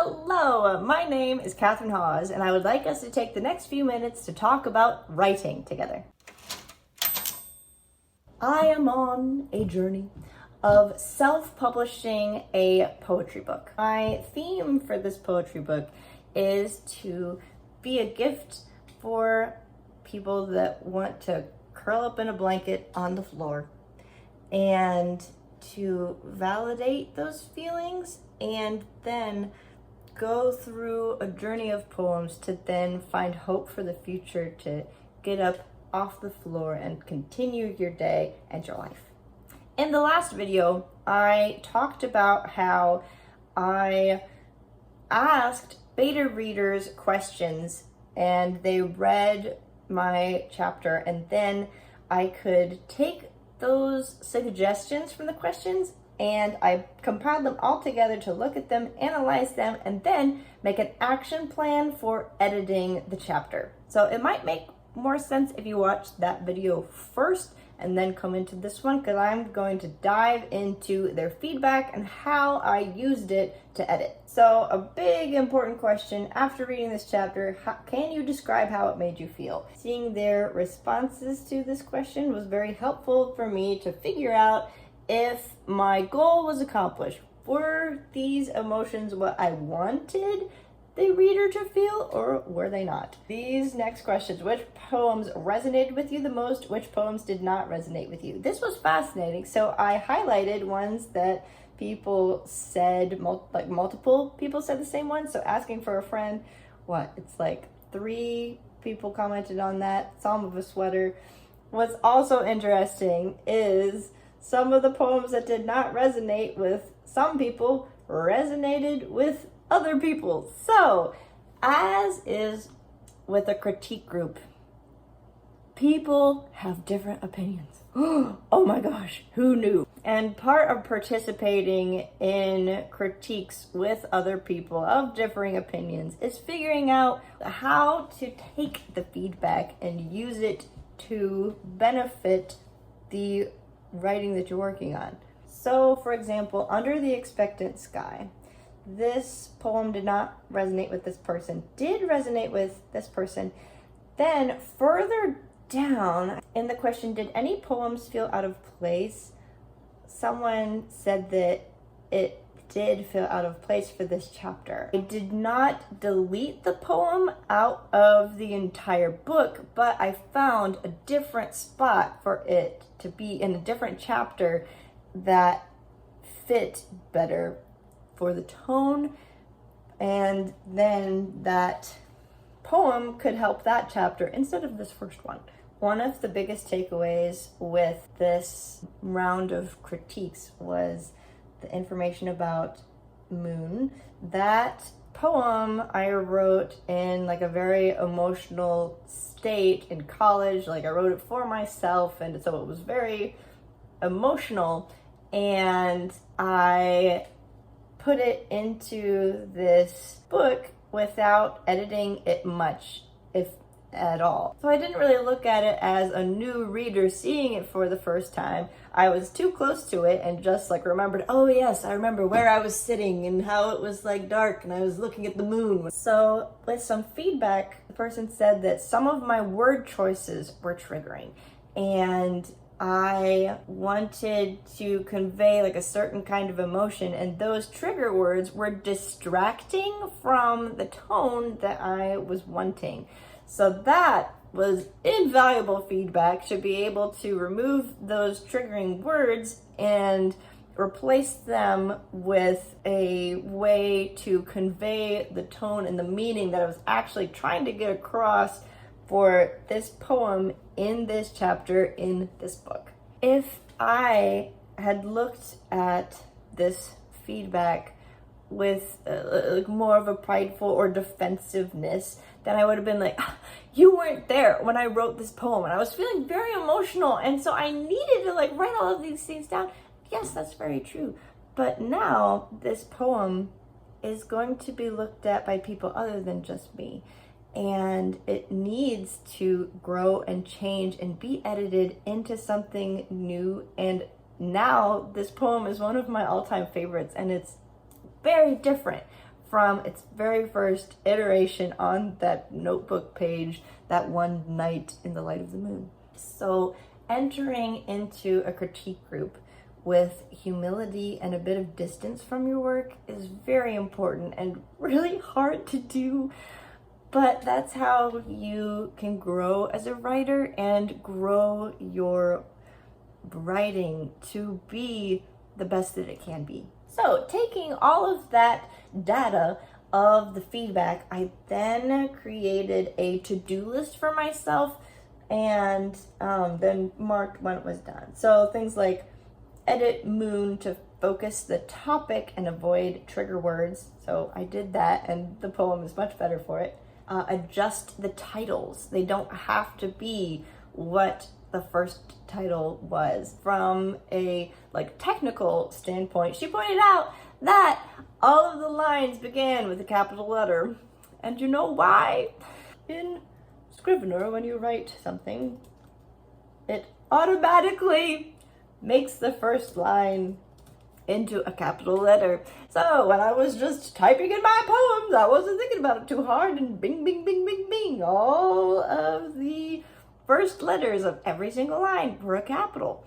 Hello, my name is Catherine Hawes, and I would like us to take the next few minutes to talk about writing together. I am on a journey of self-publishing a poetry book. My theme for this poetry book is to be a gift for people that want to curl up in a blanket on the floor and to validate those feelings and then go through a journey of poems to then find hope for the future, to get up off the floor and continue your day and your life. In the last video, I talked about how I asked beta readers questions and they read my chapter, and then I could take those suggestions from the questions and I compiled them all together to look at them, analyze them, and then make an action plan for editing the chapter. So it might make more sense if you watch that video first and then come into this one, because I'm going to dive into their feedback and how I used it to edit. So a big important question after reading this chapter, can you describe how it made you feel? Seeing their responses to this question was very helpful for me to figure out if my goal was accomplished. Were these emotions what I wanted the reader to feel, or were they not? These next questions: which poems resonated with you the most? Which poems did not resonate with you? This was fascinating. So I highlighted ones that people said, multiple people said the same one. So asking for a friend, it's like 3 people commented on that. Psalm of a Sweater. What's also interesting is some of the poems that did not resonate with some people resonated with other people. So, as is with a critique group, people have different opinions. Oh my gosh, who knew? And part of participating in critiques with other people of differing opinions is figuring out how to take the feedback and use it to benefit the writing that you're working on. So, for example, Under the Expectant Sky, this poem did not resonate with this person, did resonate with this person. Then further down in the question, did any poems feel out of place? Someone said that it did feel out of place for this chapter. I did not delete the poem out of the entire book, but I found a different spot for it to be in a different chapter that fit better for the tone, and then that poem could help that chapter instead of this first one. One of the biggest takeaways with this round of critiques was the information about Moon. That poem I wrote in a very emotional state in college. I wrote it for myself, and so it was very emotional, and I put it into this book without editing it much, if at all. So I didn't really look at it as a new reader seeing it for the first time. I was too close to it and just remembered, oh yes, I remember where I was sitting and how it was dark and I was looking at the moon. So with some feedback, the person said that some of my word choices were triggering, and I wanted to convey a certain kind of emotion, and those trigger words were distracting from the tone that I was wanting. So that was invaluable feedback, to be able to remove those triggering words and replace them with a way to convey the tone and the meaning that I was actually trying to get across for this poem in this chapter in this book. If I had looked at this feedback with more of a prideful or defensiveness, then I would have been you weren't there when I wrote this poem and I was feeling very emotional, and so I needed to write all of these things down. Yes, that's very true. But now this poem is going to be looked at by people other than just me. And it needs to grow and change and be edited into something new. And now this poem is one of my all-time favorites, and it's very different from its very first iteration on that notebook page that one night in the light of the moon. So entering into a critique group with humility and a bit of distance from your work is very important and really hard to do, but that's how you can grow as a writer and grow your writing to be the best that it can be. So taking all of that data of the feedback, I then created a to-do list for myself and then marked when it was done. So things like edit moon to focus the topic and avoid trigger words. So I did that and the poem is much better for it. Adjust the titles. They don't have to be what the first title was. From a technical standpoint, she pointed out that all of the lines began with a capital letter. And you know why? In Scrivener, when you write something, it automatically makes the first line into a capital letter. So when I was just typing in my poems, I wasn't thinking about it too hard, and bing, bing, bing, bing, bing, all of the first letters of every single line were a capital.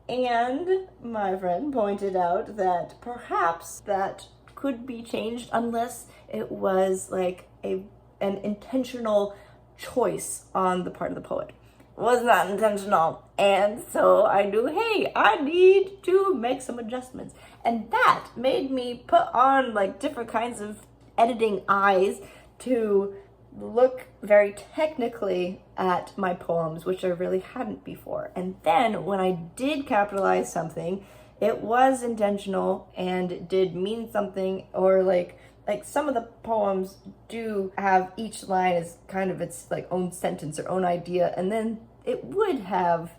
And my friend pointed out that perhaps that could be changed unless it was an intentional choice on the part of the poet. It was not intentional. And so I knew, hey, I need to make some adjustments. And that made me put on different kinds of editing eyes to look very technically at my poems, which I really hadn't before. And then when I did capitalize something, it was intentional and did mean something, or like some of the poems do have each line as kind of its own sentence or own idea, and then it would have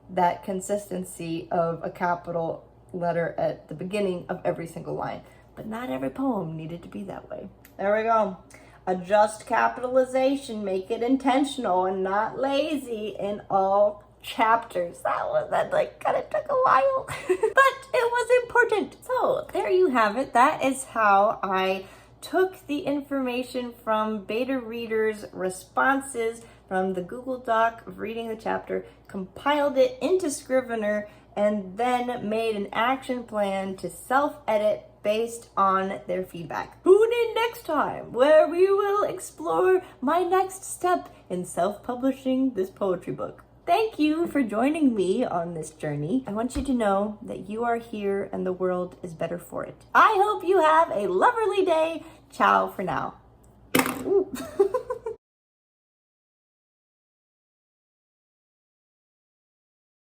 that consistency of a capital letter at the beginning of every single line. But not every poem needed to be that way. There we go. Adjust capitalization, make it intentional and not lazy in all chapters. That kind of took a while, but it was important. So there you have it. That is how I took the information from beta readers' responses from the Google Doc of reading the chapter, compiled it into Scrivener, and then made an action plan to self-edit based on their feedback. Tune in next time, where we will explore my next step in self-publishing this poetry book. Thank you for joining me on this journey. I want you to know that you are here and the world is better for it. I hope you have a loverly day. Ciao for now. Ooh.